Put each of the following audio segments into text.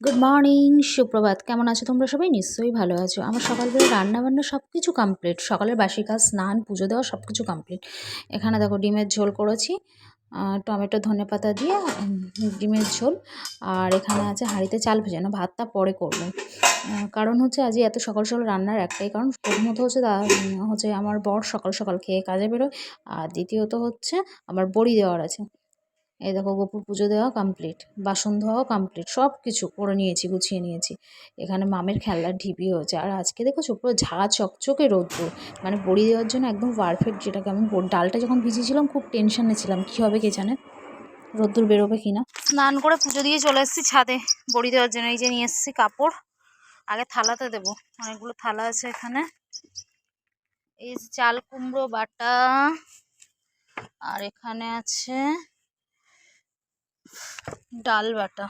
Good morning, সুপ্রভাত। কেমন আছো তোমরা সবাই? নিশ্চয়ই ভালো আছো। আমার সকালবেলা রান্নাবান্না সব কিছু কমপ্লিট। সকালের বাসি কাজ, স্নান, পুজো দেওয়া সব কিছু কমপ্লিট। এখানে দেখো ডিমের ঝোল করেছি, টমেটো ধনেপাতা দিয়ে ডিমের ঝোল। আর এখানে আছে হাঁড়িতে চাল ভেজানো, ভাতটা পরে করবো। কারণ হচ্ছে আজ এত সকাল সকাল রান্নার একটাই কারণ, প্রথমত হচ্ছে হচ্ছে আমার বর সকাল সকাল খেয়ে কাজে বেরোয়। আর দ্বিতীয়ত হচ্ছে আমার বড়ি দেওয়ার আছে। এই দেখো গোপুর পুজো দেওয়া কমপ্লিট, বাসন ধোয়াও কমপ্লিট, সব কিছু করে নিয়েছি, গুছিয়ে নিয়েছি। এখানে মামের খেলনার ঢিপি হয়েছে। আর আজকে দেখেছো পুরো ঝাঁ চকচকে রোদ্দুর, মানে বড়ি দেওয়ার জন্য একদম পারফেক্ট। যেটাকে আমি ডালটা যখন ভিজিয়েছিলাম খুব টেনশনে ছিলাম কী হবে কে জানে, রোদ্দুর বেরোবে কি না। স্নান করে পুজো দিয়ে চলে এসেছি ছাদে বড়ি দেওয়ার জন্য। এই যে নিয়ে এসেছি কাপড়, আগে থালাতে দেবো, অনেকগুলো থালা আছে এখানে। এই চাল কুমড়ো বাটা, আর এখানে আছে ডাল বাটা।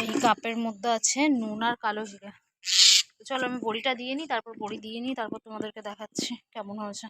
এই কাপের মধ্যে আছে নুন আর কালো জিরে। চলো আমি বড়িটা দিয়ে নিই, তারপর বড়ি দিয়ে নিই, তারপর তোমাদেরকে দেখাচ্ছি কেমন হয়েছে।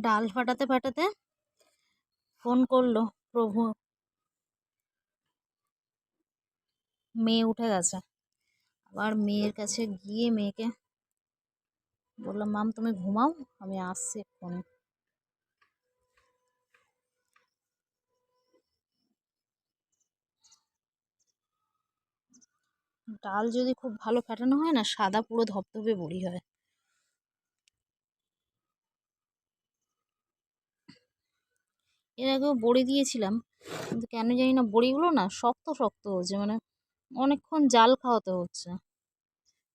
ডাল ফাটাতে ফাটাতে ফোন করলো প্রভু, মেয়ে উঠে গেছে। আবার মেয়ের কাছে গিয়ে মেয়েকে বললাম, মাম তুমি ঘুমাও, আমি আসছি এক্ষুনি। ডাল যদি খুব ভালো ফাটানো হয় না, সাদা পুরো ধপধপে বড়ি হয়। এর আগেও বড়ি দিয়েছিলাম, কিন্তু কেন জানি না বড়িগুলো না শক্ত শক্ত হচ্ছে, মানে অনেকক্ষণ জাল খাওয়াতে হচ্ছে।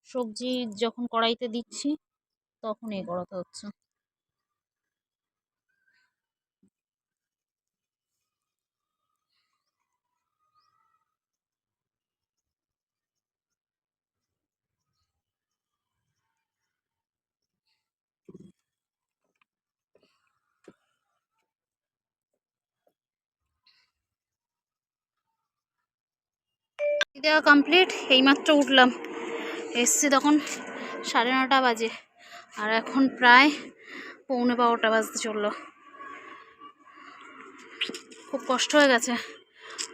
সবজি যখন কড়াইতে দিচ্ছি তখন এ করাতে হচ্ছে। দেওয়া কমপ্লিট, এইমাত্র উঠলাম, এসছি তখন 9:30 বাজে, আর এখন প্রায় 11:45 বাজতে চললো। খুব কষ্ট হয়ে গেছে,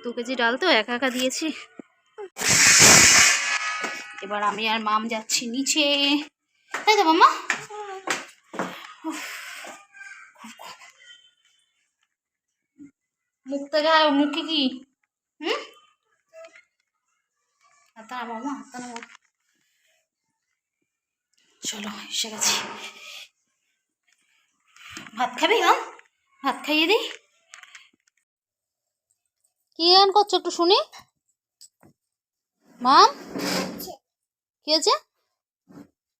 2 কেজি ডাল তো একা একা দিয়েছি। এবার আমি আর মাম যাচ্ছি নিচে, তাই তো মাম্মা? মুখ থেকে মুখে কি হাতটা নামাও মা, হাতটা নামাও। চলো এসে গেছি। ভাত খাবি মা? ভাত খাইয়ে দিই। কি গান করছো একটু শুনি মাম? কি হয়েছে?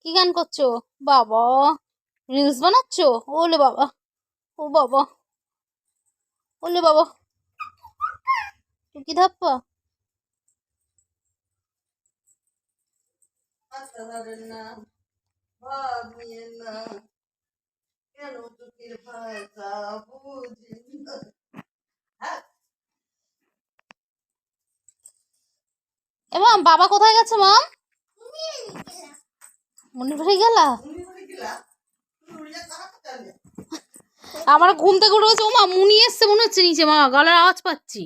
কি গান করছো বাবা? রিলস বানাচ্ছো? ওলে বাবা, ও বাবা, ওলে বাবা, কি ধাপ্পা? এবং বাবা কোথায় গেছে মাম? মনে পড়ে গেলা? আমার ঘুম থেকে উঠে গেছে, ও মা মুনি এসছে মনে হচ্ছে নিচে, মা গলার আওয়াজ পাচ্ছি।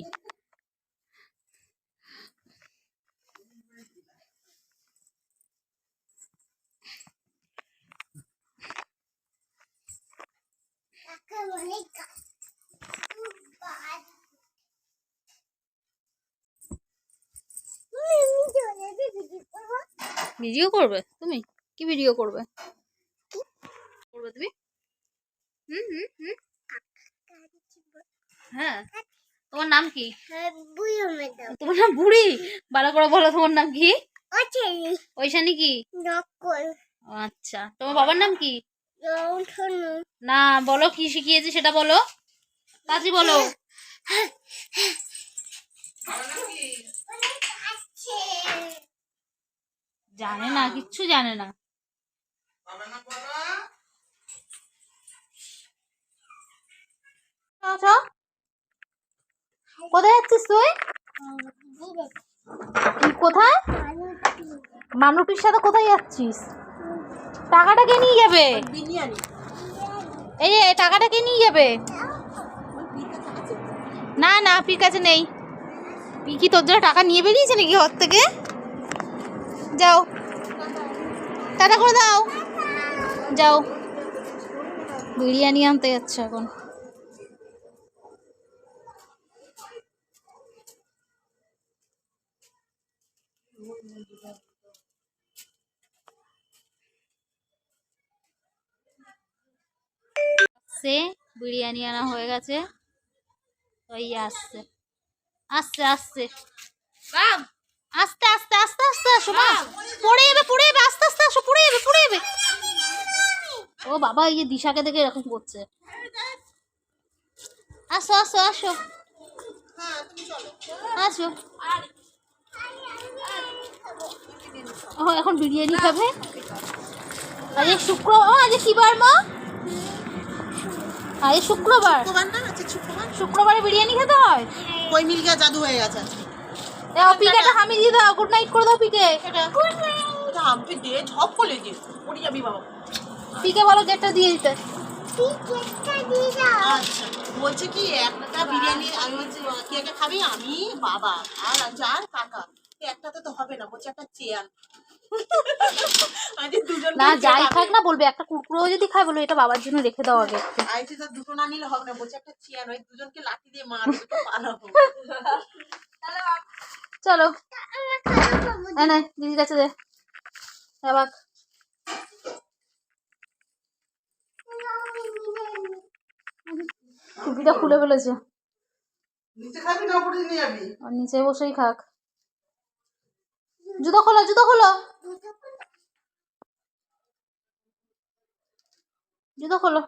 ভিডিও করবে তুমি? কি ভিডিও করবে? করবে তুমি? হুম হুম হুম, হ্যাঁ তোমার নাম কি? তোমার নাম বুড়ি? ভালো করে বলো, তোমার নাম কি? ঐশানী কি? আচ্ছা, তোমার বাবার নাম কি? না, বলো কি শিখিয়েছি সেটা বলো, তাড়াতাড়ি বলো। জানে না, কিচ্ছু জানে না। কোথায় যাচ্ছিস তুই? কোথায়? মামুপির সাথে কোথায় যাচ্ছিস? টাকাটা কে নিয়ে যাবে? এই যে টাকাটা কে নিয়ে যাবে? না না, পির কাছে নেই। পি কি তোর জন্য টাকা নিয়ে বেরিয়েছে নাকি ঘর থেকে? যাও, টাটা করে দাও। যাও, বিরিয়ানি আনতে যাচ্ছে এখন। সে বিরিয়ানি আনা হয়ে গেছে, ওই আসছে আসছে আসছে। আস্তে আস্তে আস্তে আস্তে আসো, মা পড়ে যাবে পড়ে যাবে, আস্তে আস্তে আসো, পড়ে যাবে পড়ে যাবে। ও বাবা, এই যে দিশাকে দেখে এরকম করছে। আসো আসো আসো আসো। ও এখন বিরিয়ানি খাবে। আজ শুক্রবার, আজ কি বার মা? আজ শুক্রবার। শুক্রবারে বিরিয়ানি খেতে হয়? কই মিল গিয়া জাদু হয়ে গেছে। দাও পিকে একটা হামি দিয়ে দাও, গুড নাইট করে দাও পিকে। আমি দে ঝপ করে দে, পড়ে যাবি বাবা। পিকে বলো গেটটা দিয়ে দিতে। আচ্ছা, বলছে কি একটা বিরিয়ানি, আমি বলছি কে কে খাবি? আমি, বাবা আর যার কাকা। একটাতে তো হবে না, বলছে একটা চেয়ার। না যাই খাক না, বলবে একটা কুকুরও যদি খায় বলবে এটা বাবার জন্য রেখে দাও আগে। আইছে তো দুটো না নিলে হবে না, বলছে একটা চেয়ার, ওই দুজনকে লাঠি দিয়ে মারবে তো পালাবো। চলো না দিদির কাছে দে। বাবা টুপিটা খুলে ফেলেছে। নিচে খাবি না উপরে নিয়ে যাবি? আর নিচে বসেই খাক। জুতো খোলো জুতো খোলো জুতো খোলো।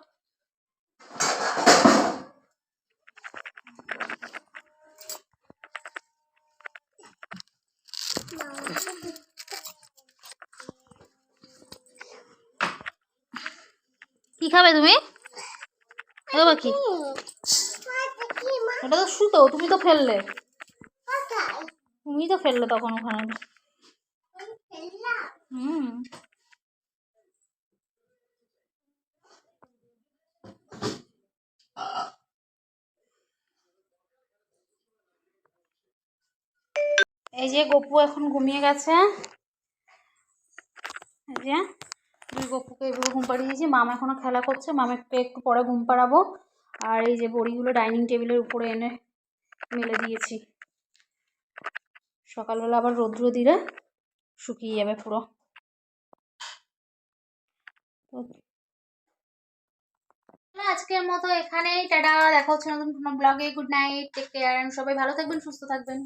কি খাবে তুমি? কি এটা তো সুতো, তুমি তো ফেললে, তুমি তো ফেললে তখন ওখানে। হুম, এই যে গপু এখন ঘুমিয়ে গেছে। এই যে দুই গপুকে এগুলো ঘুম পাড়িয়ে দিয়েছি, মামা এখনো খেলা করছে, মামাকে একটু পরে ঘুম পাড়াবো। আর এই যে বড়িগুলো ডাইনিং টেবিলের উপরে এনে মেলে দিয়েছি, সকালবেলা আবার রৌদ্র দিলে শুকিয়ে যাবে পুরো। আজকের মতো এখানেই টাটা, দেখা হচ্ছে নতুন কোনো ব্লগে। গুড নাইট, টেক কেয়ার, সবাই ভালো থাকবেন সুস্থ থাকবেন।